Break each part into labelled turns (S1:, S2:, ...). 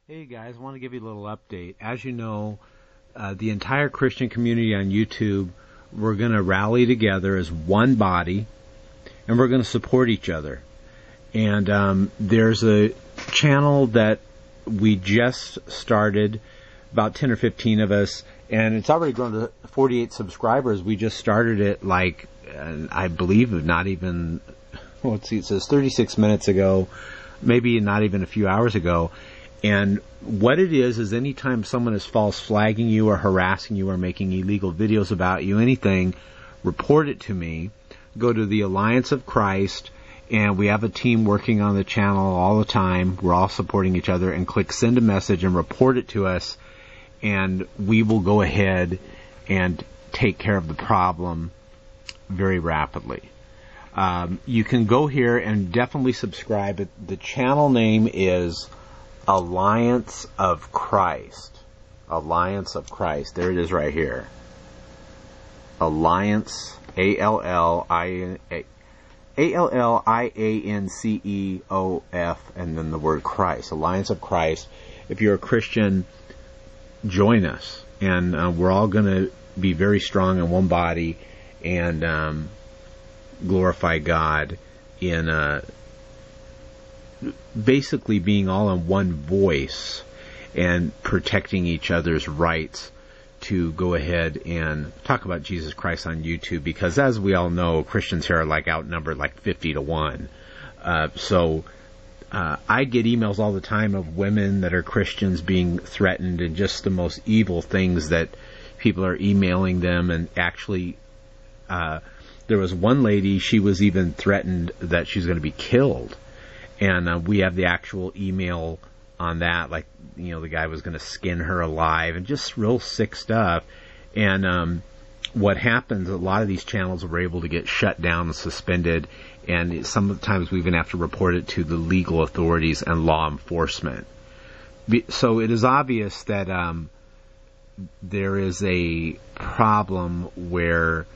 S1: Hey guys, I want to give you a little update. As you know, the entire Christian community on YouTube, we're going to rally together as one body, and we're going to support each other. And there's a channel that we just started, about 10 or 15 of us, and it's already grown to 48 subscribers. We just started it I believe not even, let's see, it says 36 minutes ago, maybe not even a few hours ago. And what it is anytime someone is false flagging you or harassing you or making illegal videos about you, anything, report it to me. Go to the Alliance of Christ, and we have a team working on the channel all the time. We're all supporting each other, and click send a message and report it to us, and we will go ahead and take care of the problem very rapidly. You can go here and definitely subscribe. The channel name is Alliance of Christ. Alliance of Christ. There it is right here. Alliance, ALLIANCEOF, and then the word Christ. Alliance of Christ. If you're a Christian, join us. And we're all going to be very strong in one body and glorify God in basically being all in one voice and protecting each other's rights to go ahead and talk about Jesus Christ on YouTube, because as we all know, Christians here are outnumbered 50-1. So I get emails all the time of women that are Christians being threatened, and just the most evil things that people are emailing them. And actually, there was one lady, she was even threatened that she's going to be killed. And we have the actual email on that, the guy was going to skin her alive, and just real sick stuff. And what happens, a lot of these channels were able to get shut down and suspended, and sometimes we even have to report it to the legal authorities and law enforcement. So it is obvious that there is a problem where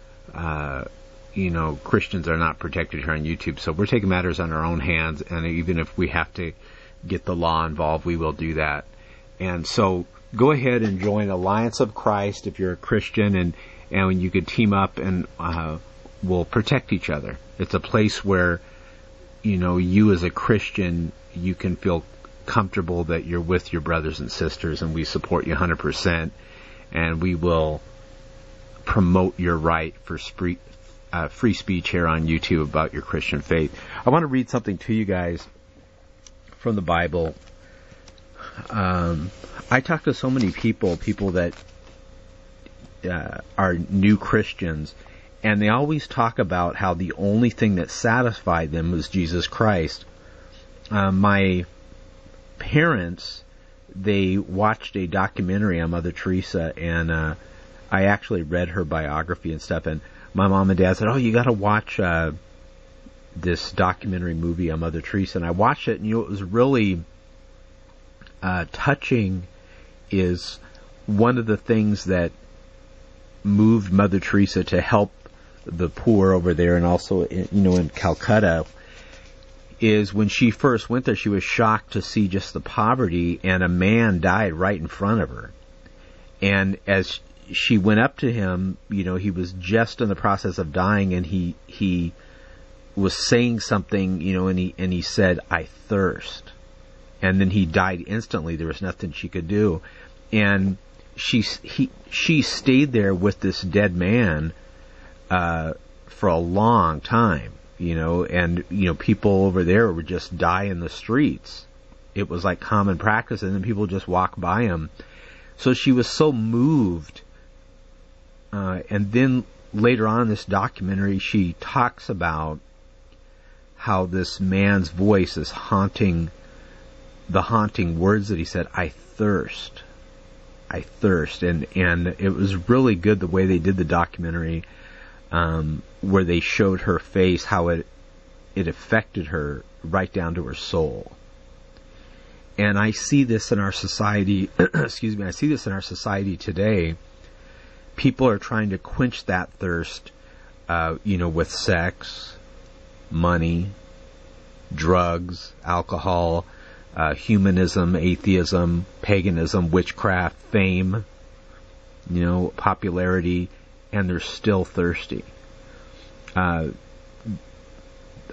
S1: Christians are not protected here on YouTube. So we're taking matters on our own hands, and even if we have to get the law involved, we will do that. And so go ahead and join Alliance of Christ if you're a Christian, and you could team up, and we'll protect each other. It's a place where, you as a Christian, you can feel comfortable that you're with your brothers and sisters, and we support you 100%, and we will promote your right for free speech here on YouTube about your Christian faith. I want to read something to you guys from the Bible. I talk to so many people that are new Christians, and they always talk about how the only thing that satisfied them was Jesus Christ. My parents, they watched a documentary on Mother Teresa, and I actually read her biography and stuff, and my mom and dad said, "Oh, you got to watch this documentary movie on Mother Teresa." And I watched it, and it was really touching. Is one of the things that moved Mother Teresa to help the poor over there, and also in Calcutta, is when she first went there, she was shocked to see just the poverty, and a man died right in front of her. And as she went up to him, he was just in the process of dying, and he was saying something, and he said, "I thirst." And then he died instantly. There was nothing she could do. And she stayed there with this dead man for a long time, and people over there would just die in the streets. It was like common practice, and then people just walk by him. So she was so moved. And then later on in this documentary, she talks about how this man's voice is haunting words that he said, "I thirst. I thirst." And it was really good the way they did the documentary, where they showed her face, how it affected her right down to her soul. And I see this in our society, excuse me, I see this in our society today. People are trying to quench that thirst, with sex, money, drugs, alcohol, humanism, atheism, paganism, witchcraft, fame, popularity, and they're still thirsty.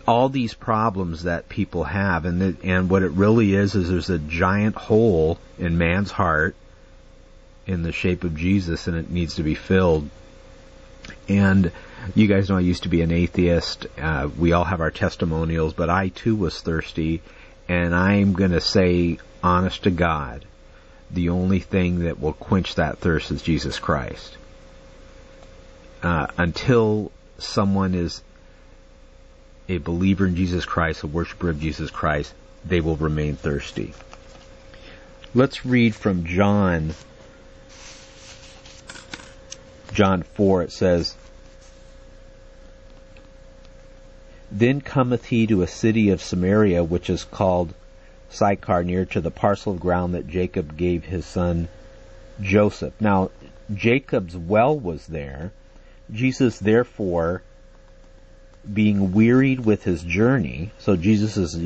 S1: All these problems that people have, and what it really is there's a giant hole in man's heart in the shape of Jesus, and it needs to be filled. And you guys know I used to be an atheist. We all have our testimonials, but I too was thirsty, and I'm going to say, honest to God, the only thing that will quench that thirst is Jesus Christ. Until someone is a believer in Jesus Christ, a worshiper of Jesus Christ, they will remain thirsty. Let's read from John 4. It says, Then cometh he to a city of Samaria, which is called Sychar, near to the parcel of ground that Jacob gave his son Joseph. Now, Jacob's well was there. Jesus, therefore, being wearied with his journey, so Jesus is,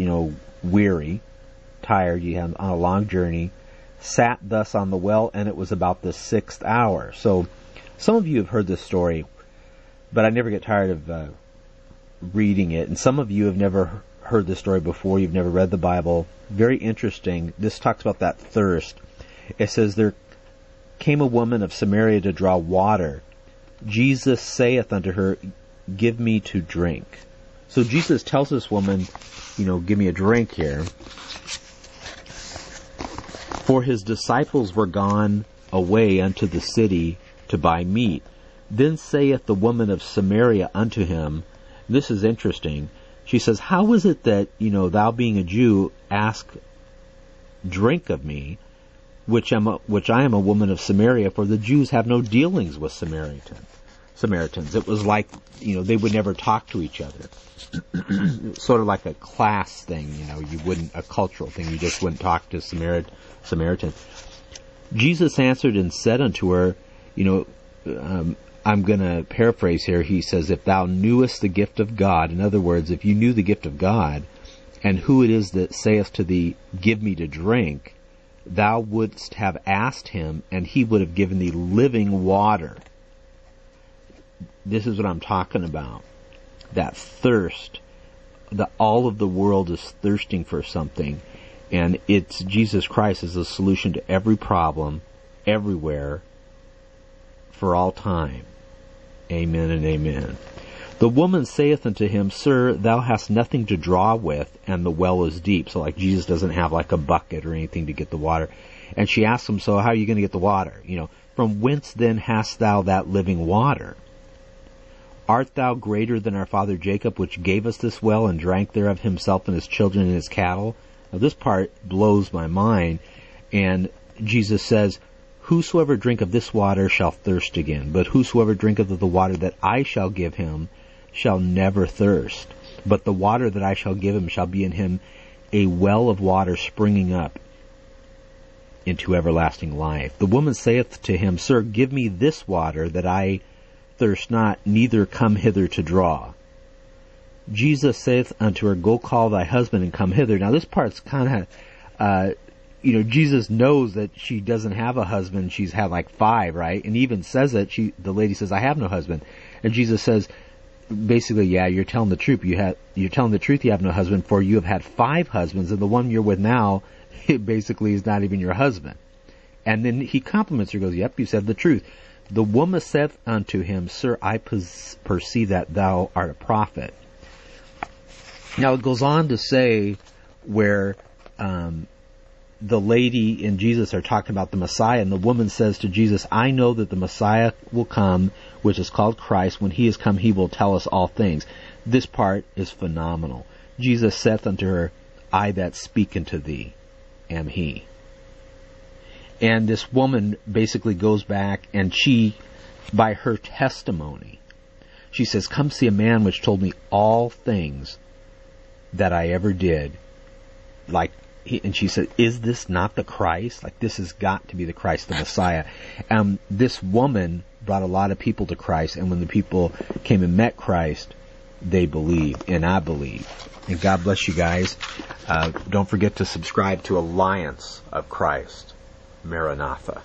S1: weary, tired, on a long journey, sat thus on the well, and it was about the 6th hour. So, some of you have heard this story, but I never get tired of reading it, and some of you have never heard this story before, you've never read the Bible. Very interesting. This talks about that thirst. It says, There came a woman of Samaria to draw water. Jesus saith unto her, Give me to drink. So Jesus tells this woman, give me a drink here. For his disciples were gone away unto the city to buy meat. Then saith the woman of Samaria unto him, this is interesting. She says, How is it that, thou being a Jew, ask drink of me, which I am a woman of Samaria, for the Jews have no dealings with Samaritans. It was like, they would never talk to each other. Sort of like a class thing, a cultural thing. You just wouldn't talk to Samaritans. Jesus answered and said unto her, I'm going to paraphrase here. He says, If thou knewest the gift of God, in other words, if you knew the gift of God, and who it is that saith to thee, Give me to drink, thou wouldst have asked him, and he would have given thee living water. This is what I'm talking about. That thirst. All of the world is thirsting for something. And it's Jesus Christ is the solution to every problem, everywhere, for all time. Amen and amen. The woman saith unto him, Sir, thou hast nothing to draw with, and the well is deep. So like Jesus doesn't have like a bucket or anything to get the water. And she asks him, So how are you going to get the water? From whence then hast thou that living water? Art thou greater than our father Jacob, which gave us this well, and drank thereof himself and his children and his cattle? Now this part blows my mind. And Jesus says, Whosoever drink of this water shall thirst again, but whosoever drinketh of the water that I shall give him shall never thirst. But the water that I shall give him shall be in him a well of water springing up into everlasting life. The woman saith to him, Sir, give me this water, that I thirst not, neither come hither to draw. Jesus saith unto her, Go call thy husband and come hither. Now this part's kind of, Jesus knows that she doesn't have a husband. She's had like 5, right? And even says it. The lady says, I have no husband. And Jesus says, basically, yeah, you're telling the truth. You're telling the truth. You have no husband, for you have had 5 husbands, and the one you're with now, it basically is not even your husband. And then he compliments her, goes, Yep, you said the truth. The woman saith unto him, Sir, I perceive that thou art a prophet. Now it goes on to say where the lady and Jesus are talking about the Messiah, and the woman says to Jesus, I know that the Messiah will come, which is called Christ. When he is come, he will tell us all things. This part is phenomenal. Jesus saith unto her, I that speak unto thee am he. And this woman basically goes back, and she, by her testimony, she says, Come see a man which told me all things that I ever did. And she said, Is this not the Christ? This has got to be the Christ, the Messiah. This woman brought a lot of people to Christ, and when the people came and met Christ, they believe, and I believe. And God bless you guys. Don't forget to subscribe to Alliance of Christ, Maranatha.